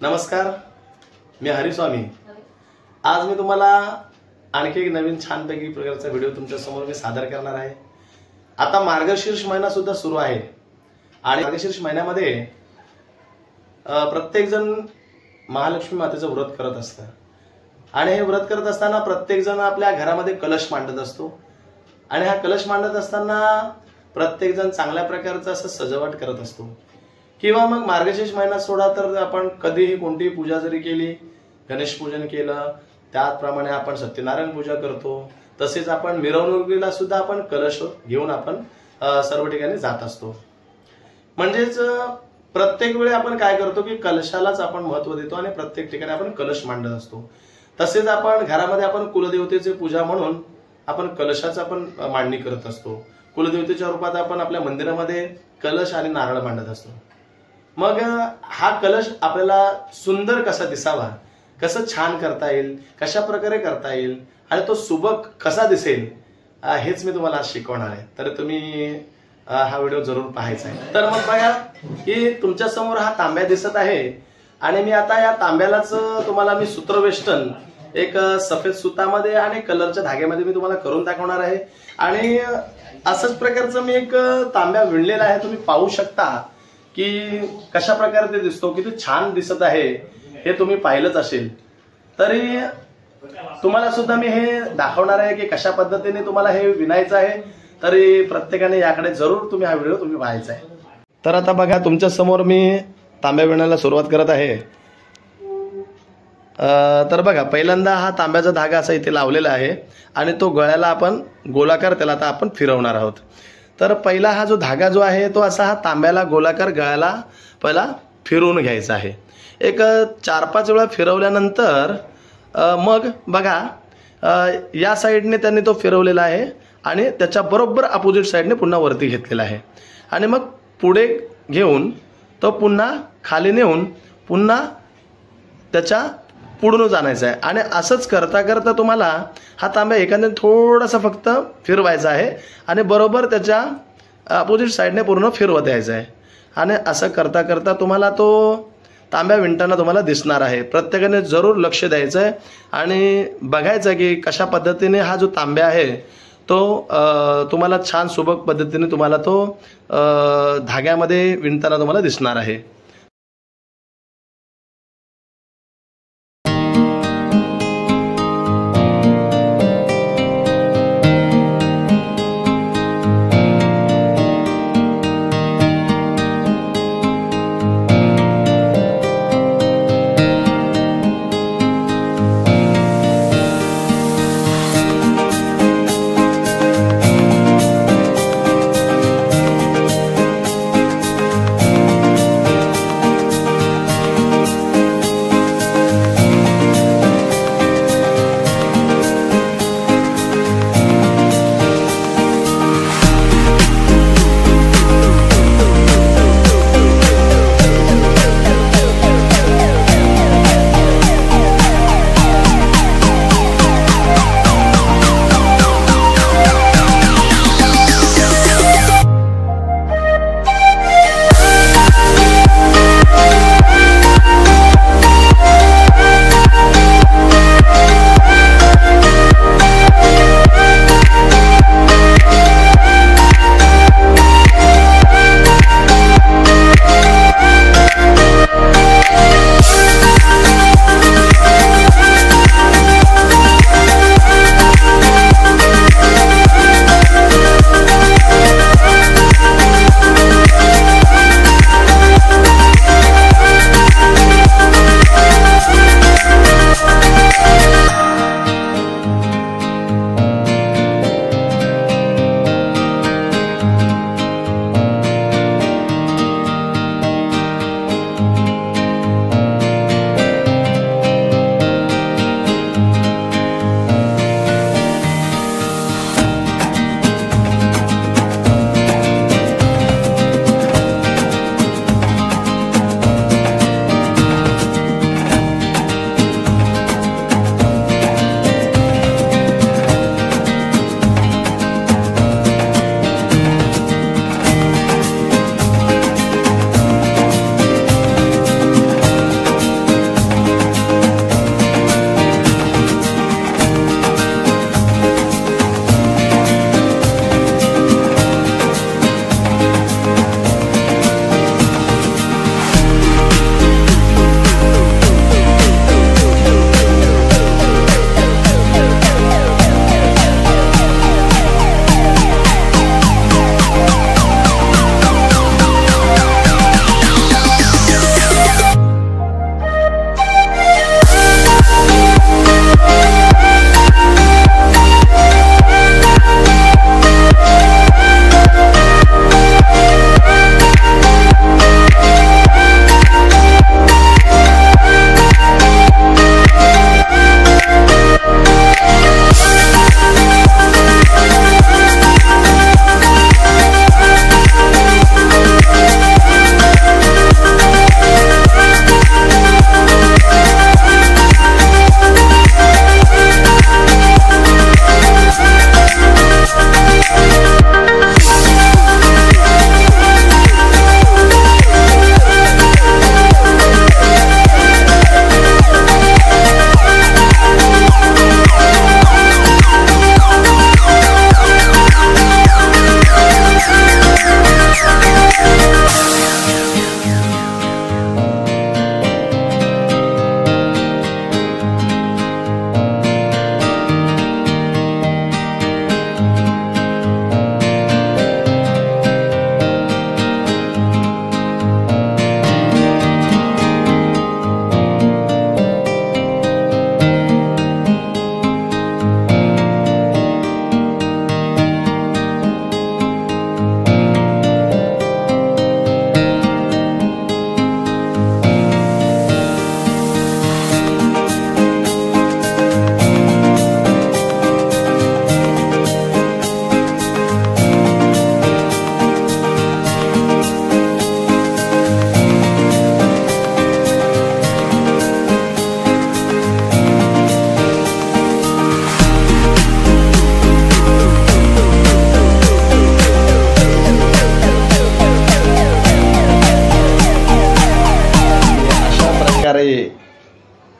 नमस्कार, मी हरिस्वामी। आज मी तुम्हाला आणखी एक नवीन छानपैकी प्रकारचा व्हिडिओ तुमच्या समोर मी सादर करणार आहे। आता मार्गशीर्ष महिना सुद्धा सुरू आहे आणि मार्गशीर्ष महिन्यामध्ये प्रत्येक जण महालक्ष्मी मातेचं व्रत करत असतं आणि हे व्रत करत असताना प्रत्येक जण आपल्या घरामध्ये कलश मांडत असतो आणि हा कलश मांडत असताना प्रत्येक जण चांगल्या प्रकारचं असं सजावट करत असतो। किंवा मग मार्गशीर्ष महिना सोडा तर आपण कधीही कोणतीही पूजा जरी केली, गणेश पूजन केलं, त्याप्रमाणे आपण सत्यनारायण पूजा करतो, तसेच आपण मिरवणुकीला सुद्धा आपण कलश घेऊन आपण सर्व ठिकाणी जात असतो। म्हणजेच प्रत्येक वेळी आपण काय करतो की कलशालाच आपण महत्त्व देतो आणि प्रत्येक ठिकाणी आपण कलश मांडत असतो। तसेच आपण घरामध्ये आपण कुलदेवतेची पूजा म्हणून आपण कलशाचं आपण मांडणी करत असतो। कुलदेवतेच्या रूपात आपण आपल्या मंदिरामध्ये कलश आणि नारळ मांडत असतो। मग हा कलश आपल्याला सुंदर कसा दिसावा, कसं छान करता येईल, कशा प्रकारे करता येईल आणि तो सुबक कसा दिसेल हेच मी तुम्हाला आज शिकवणार आहे। तर तुम्ही हा व्हिडिओ जरूर पाहायचा आहे। तर मग बघा की तुमच्या समोर हा तांब्या दिसत आहे आणि मी आता या तांब्यालाच तुम्हाला मी सूत्रवेष्टन एक सफेद सुतामध्ये आणि कलरच्या धाग्यामध्ये मी तुम्हाला करून दाखवणार आहे। आणि असंच प्रकारचं मी एक तांब्या विणलेला आहे, तुम्ही पाहू शकता की कशा प्रकारे ते दिसतो, किती छान दिसत आहे हे तुम्ही पाहिलंच असेल। तरी तुम्हाला सुद्धा मी हे दाखवणार आहे की कशा पद्धतीने तुम्हाला हे विणायचं आहे। तरी प्रत्येकाने याकडे जरूर तुम्ही हा व्हिडिओ तुम्ही पाहायचा आहे। तर आता बघा तुमच्या समोर मी तांब्या विणायला सुरुवात करत आहे। तर बघा पहिल्यांदा हा तांब्याचा धागा असा इथे लावलेला आहे आणि तो गळ्याला आपण गोलाकार त्याला आता आपण फिरवणार आहोत। तर पहिला हा जो धागा जो आहे तो असा हा तांब्याला गोलाकार गळ्याला पहिला फिरवून घ्यायचा आहे। एक 4-5 वेळा फिरवल्यानंतर मग बघा या साईडने त्यांनी तो फिरवलेला आहे आणि त्याच्या बरोबर अपोजिट साईडने पुन्हा वरती घेतलेला आहे आणि मग पुढे घेऊन तो पुन्हा खाली नेऊन पुन्हा त्याच्या पुढून आणायचा आहे। आणि असंच करता करता तुम्हाला हा तांब्या एखाद्या थोडासा फक्त फिरवायचा आहे आणि बरोबर त्याच्या अपोजिट साईडने पूर्ण फिरवत यायचं आहे आणि असं करता करता तुम्हाला तो तांब्या विणताना तुम्हाला दिसणार आहे। प्रत्येकाने जरूर लक्ष द्यायचं आहे आणि बघायचं की कशा पद्धतीने हा जो तांब्या आहे तो तुम्हाला छान सुबक पद्धतीने तुम्हाला तो धाग्यामध्ये विणताना तुम्हाला दिसणार आहे।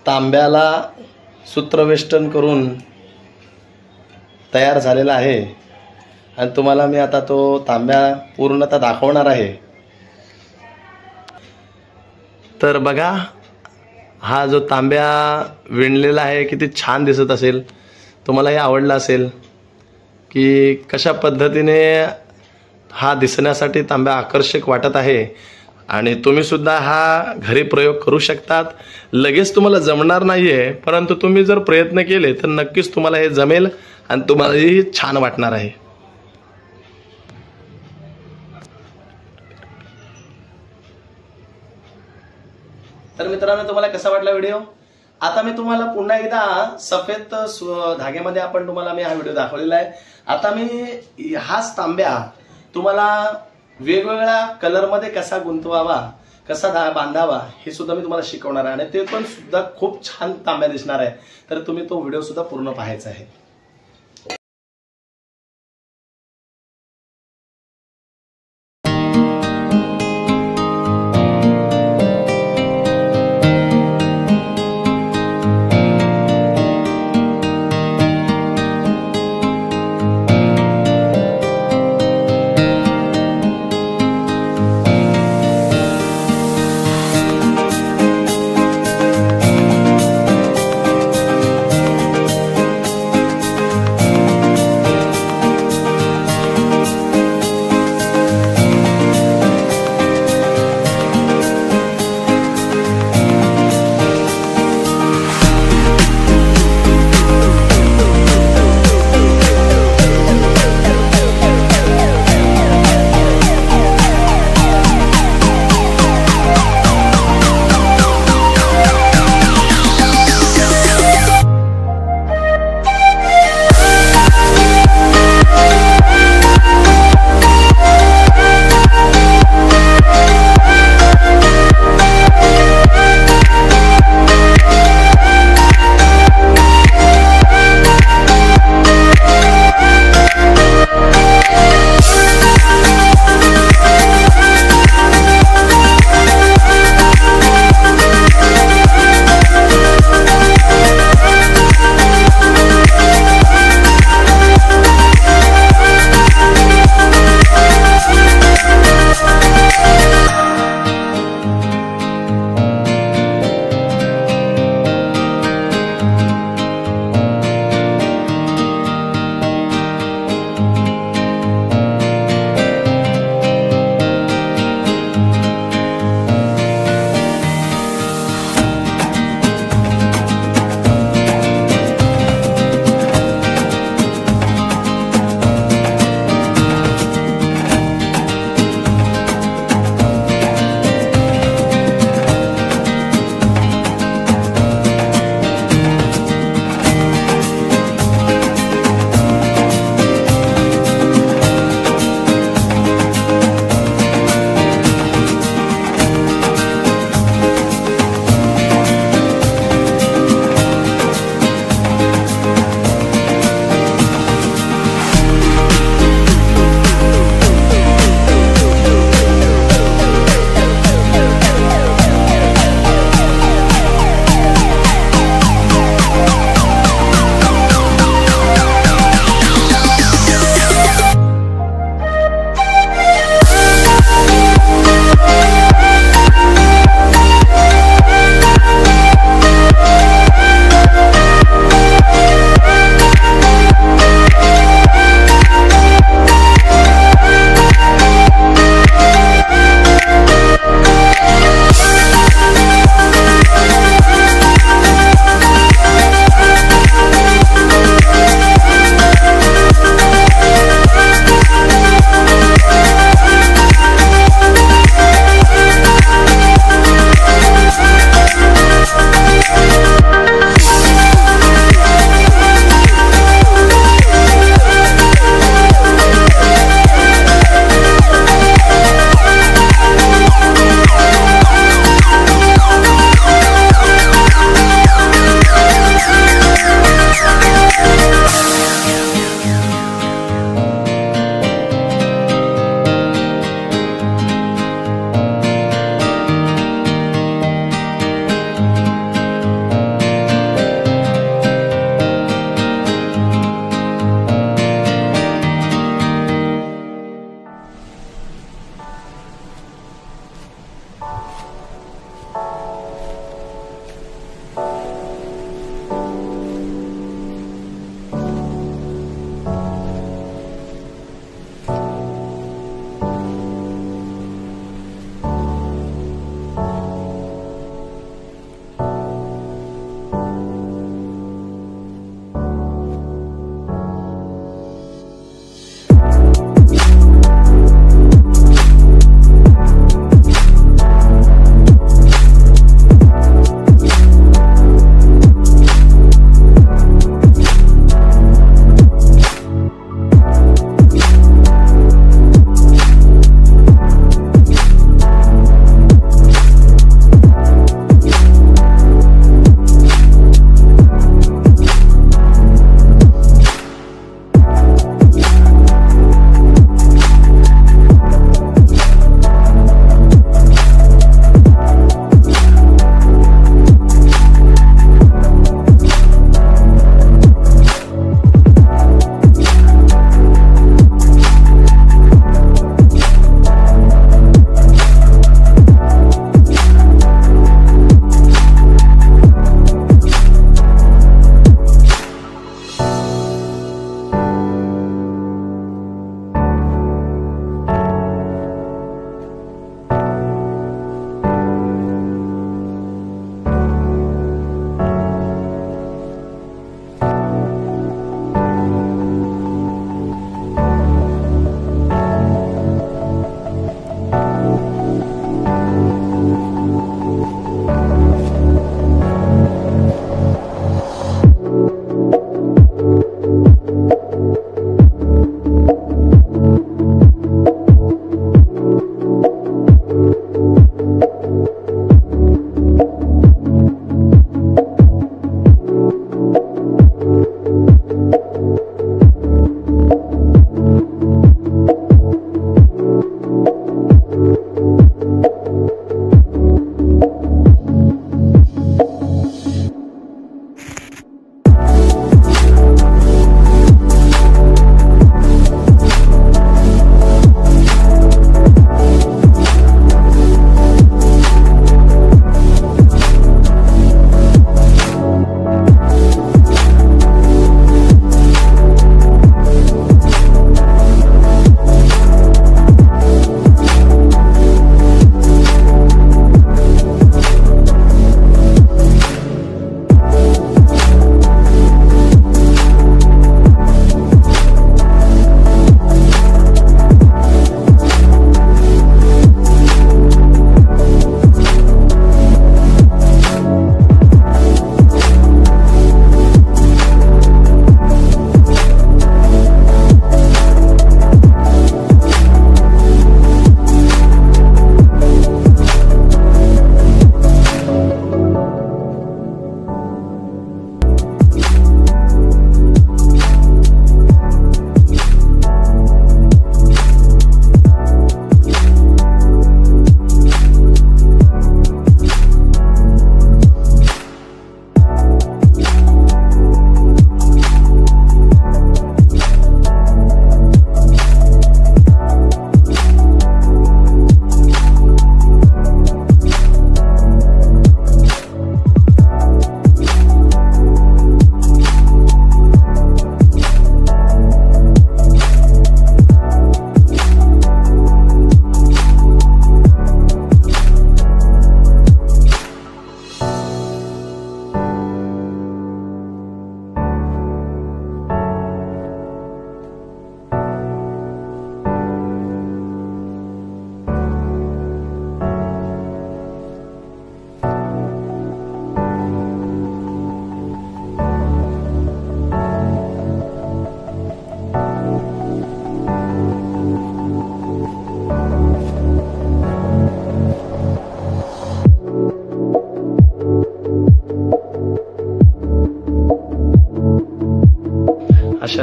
तांब्याला सूत्रवेष्टन करून तयार झालेला आहे आणि तुम्हाला मी आता तो तांब्या पूर्णतः दाखवणार आहे। तर बघा, हा जो तांब्या विणलेला आहे किती छान दिसत असेल, तुम्हाला हे आवडलं असेल की कशा पद्धतीने हा दिसण्यासाठी तांब्या आकर्षक वाटत आहे। आणि तुम्ही सुद्धा हा घरी प्रयोग करू शकतात। लगेच तुम्हाला जमणार नाहीये, परंतु तुम्ही जर प्रयत्न केले तर नक्कीच तुम्हाला हे जमेल आणि तुम्हालाही छान वाटणार आहे। तर मित्रांनो, तुम्हाला कसा वाटला व्हिडिओ? आता मी तुम्हाला पुन्हा एकदा सफेद धाग्यामध्ये आपण तुम्हाला मी हा व्हिडिओ दाखवलेला आहे। आता मी हाच तांब्या तुम्हाला वेगवेगळ्या कलरमध्ये कसा गुंतवावा, कसा बांधावा हे सुद्धा मी तुम्हाला शिकवणार आहे आणि ते पण सुद्धा खूप छान तांब्या दिसणार आहे। तर तुम्ही तो व्हिडिओ सुद्धा पूर्ण पाहायचा आहे।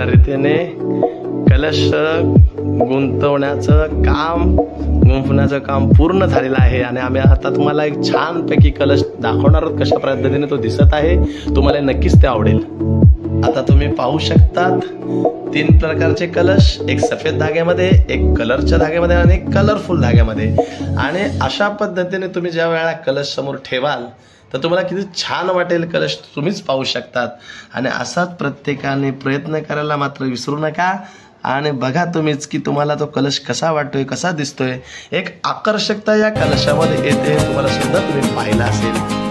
अशा रीतीने कलश गुंफण्याचं काम पूर्ण झालेलं आहे आणि आम्ही आता तुम्हाला एक छानपैकी कलश दाखवणार आहोत. कशा पद्धतीने तो दिसत आहे तुम्हाला नक्कीच ते आवडेल. आता तुम्ही पाहू शकतात 3 प्रकारचे कलश, एक सफेद धाग्यामध्ये, एक कलरच्या धाग्यामध्ये आणि एक कलरफुल धाग्यामध्ये. आणि अशा पद्धतीने तुम्ही ज्या वेळेला कलश समोर ठेवाल तर तुम्हाला किती छान वाटेल. कलश तुम्हीच पाहू शकतात. आणि असाच प्रत्येकाने प्रयत्न करायला मात्र विसरू नका. आणि बघा तुम्हीच की तुम्हाला तो कलश कसा वाटतोय, कसा दिसतोय. एक आकर्षकता या कलशामध्ये येते, तुम्हाला सुद्धा तुम्ही पाहिला असेल.